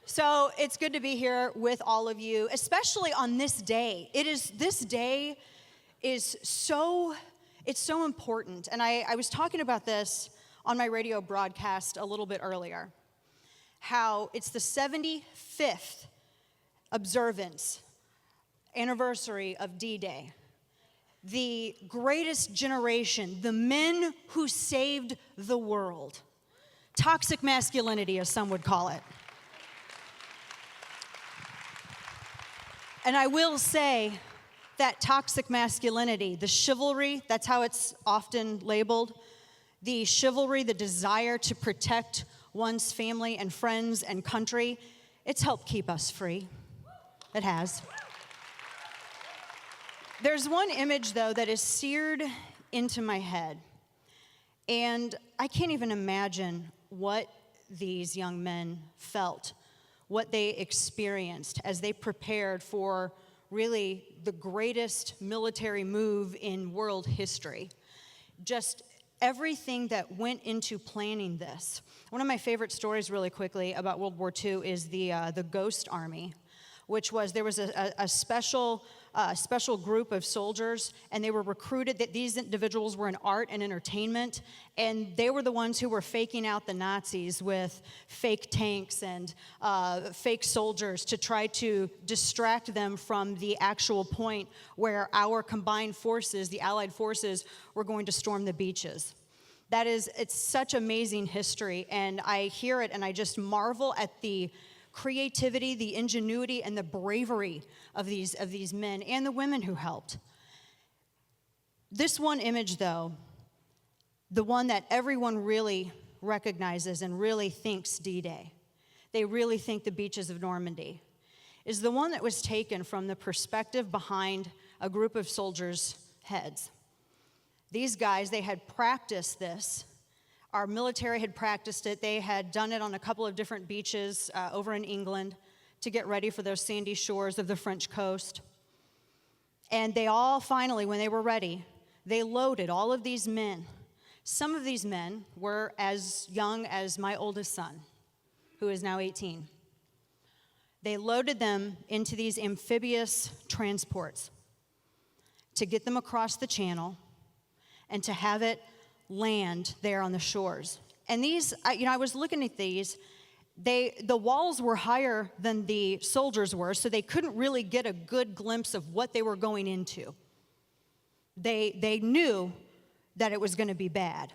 So it's good to be here with all of you, especially on this day. This day is so important. And I was talking about this on my radio broadcast a little bit earlier, how it's the 75th anniversary of D-Day. The greatest generation, the men who saved the world. Toxic masculinity, as some would call it. And I will say that toxic masculinity, the chivalry, that's how it's often labeled, the chivalry, the desire to protect one's family and friends and country, it's helped keep us free. It has. There's one image, though, that is seared into my head. And I can't even imagine what these young men felt, what they experienced as they prepared for really the greatest military move in world history. Just everything that went into planning this. One of my favorite stories, really quickly, about World War II is the Ghost Army, which was, there was a special group of soldiers, and they were recruited. That these individuals were in art and entertainment, and they were the ones who were faking out the Nazis with fake tanks and fake soldiers to try to distract them from the actual point where our combined forces, the Allied forces, were going to storm the beaches. It's such amazing history, and I hear it and I just marvel at the creativity, the ingenuity, and the bravery of these men and the women who helped. This one image, though, the one that everyone really recognizes and really thinks D-Day, they really think the beaches of Normandy, is the one that was taken from the perspective behind a group of soldiers' heads. These guys, they had practiced this. Our military had practiced it. They had done it on a couple of different beaches over in England to get ready for those sandy shores of the French coast. And they all finally, when they were ready, they loaded all of these men. Some of these men were as young as my oldest son, who is now 18. They loaded them into these amphibious transports to get them across the channel and to have it land there on the shores. And these, I was looking at these, the walls were higher than the soldiers were, so they couldn't really get a good glimpse of what they were going into. They knew that it was going to be bad,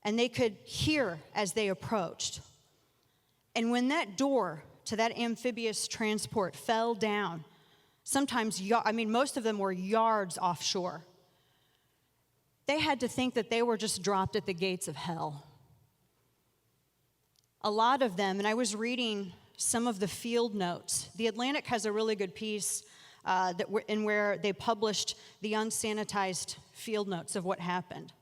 and they could hear as they approached. And when that door to that amphibious transport fell down, sometimes, most of them were yards offshore, they had to think that they were just dropped at the gates of hell. A lot of them, and I was reading some of the field notes. The Atlantic has a really good piece where they published the unsanitized field notes of what happened.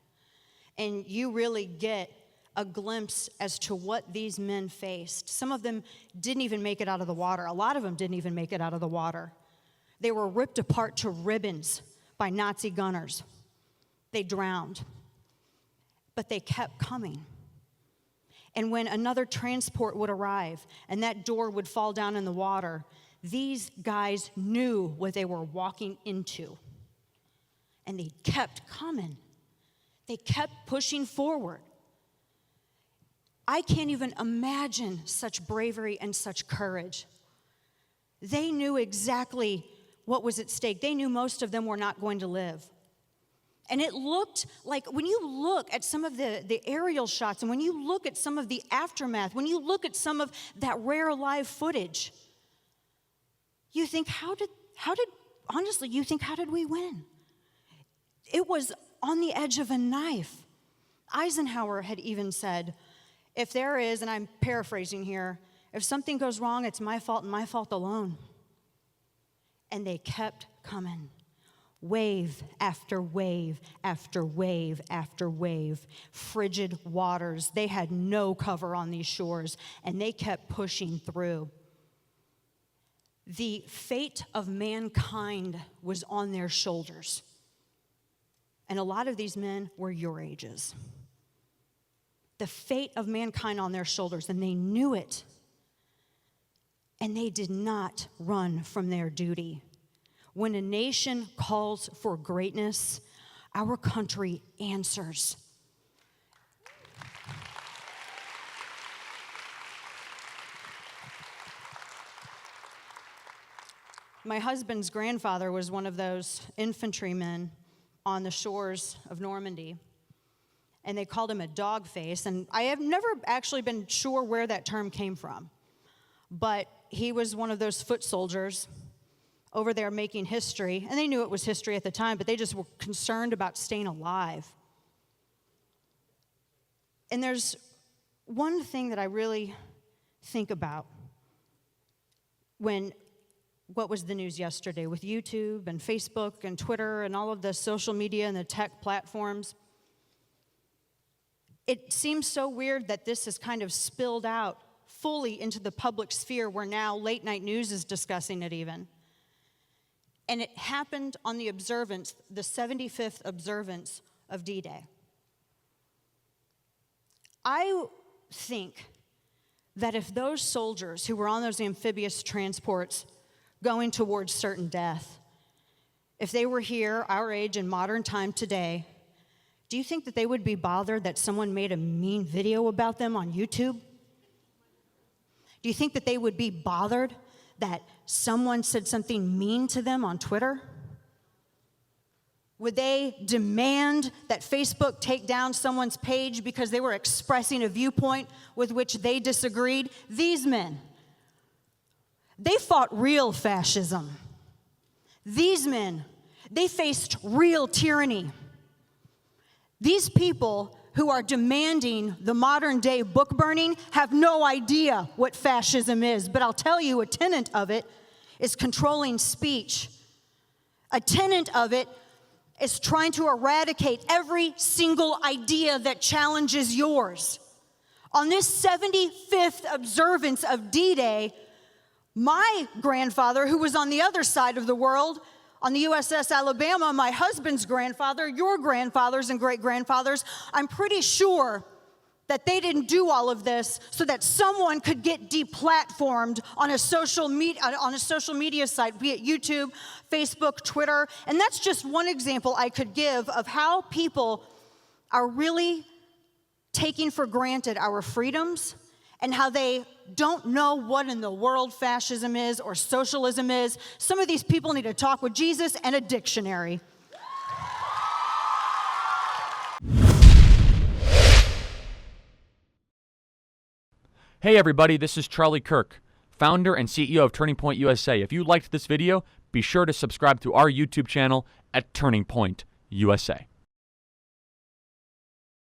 And you really get a glimpse as to what these men faced. Some of them didn't even make it out of the water. A lot of them didn't even make it out of the water. They were ripped apart to ribbons by Nazi gunners. They drowned, but they kept coming. And when another transport would arrive and that door would fall down in the water, these guys knew what they were walking into. And they kept coming. They kept pushing forward. I can't even imagine such bravery and such courage. They knew exactly what was at stake. They knew most of them were not going to live. And it looked like, when you look at some of the aerial shots, and when you look at some of the aftermath, when you look at some of that rare live footage, you think, how did we win? It was on the edge of a knife. Eisenhower had even said, if there is, and I'm paraphrasing here, if something goes wrong, it's my fault and my fault alone. And they kept coming. Wave after wave after wave after wave, frigid waters. They had no cover on these shores, and they kept pushing through. The fate of mankind was on their shoulders. And a lot of these men were your ages. The fate of mankind on their shoulders, and they knew it. and they did not run from their duty. When a nation calls for greatness, our country answers. My husband's grandfather was one of those infantrymen on the shores of Normandy, and they called him a dog face, and I have never actually been sure where that term came from, but he was one of those foot soldiers over there making history, and they knew it was history at the time, but they just were concerned about staying alive. And there's one thing that I really think about when what was the news yesterday with YouTube and Facebook and Twitter and all of the social media and the tech platforms. It seems so weird that this has kind of spilled out fully into the public sphere where now late night news is discussing it even. And it happened on the observance, the 75th observance of D-Day. I think that if those soldiers who were on those amphibious transports going towards certain death, if they were here, our age, in modern time today, do you think that they would be bothered that someone made a mean video about them on YouTube? Do you think that they would be bothered that someone said something mean to them on Twitter? Would they demand that Facebook take down someone's page because they were expressing a viewpoint with which they disagreed? These men, they fought real fascism. These men, they faced real tyranny. These people who are demanding the modern day book burning have no idea what fascism is, but I'll tell you, a tenet of it is controlling speech. A tenet of it is trying to eradicate every single idea that challenges yours. On this 75th observance of D-Day, my grandfather, who was on the other side of the world, on the USS Alabama, my husband's grandfather, your grandfathers and great-grandfathers, I'm pretty sure that they didn't do all of this so that someone could get deplatformed on a social media site, be it YouTube, Facebook, Twitter. And that's just one example I could give of how people are really taking for granted our freedoms and how they don't know what in the world fascism is or socialism is. Some of these people need to talk with Jesus and a dictionary. Hey everybody, this is Charlie Kirk, founder and CEO of Turning Point USA. If you liked this video, be sure to subscribe to our YouTube channel at Turning Point USA.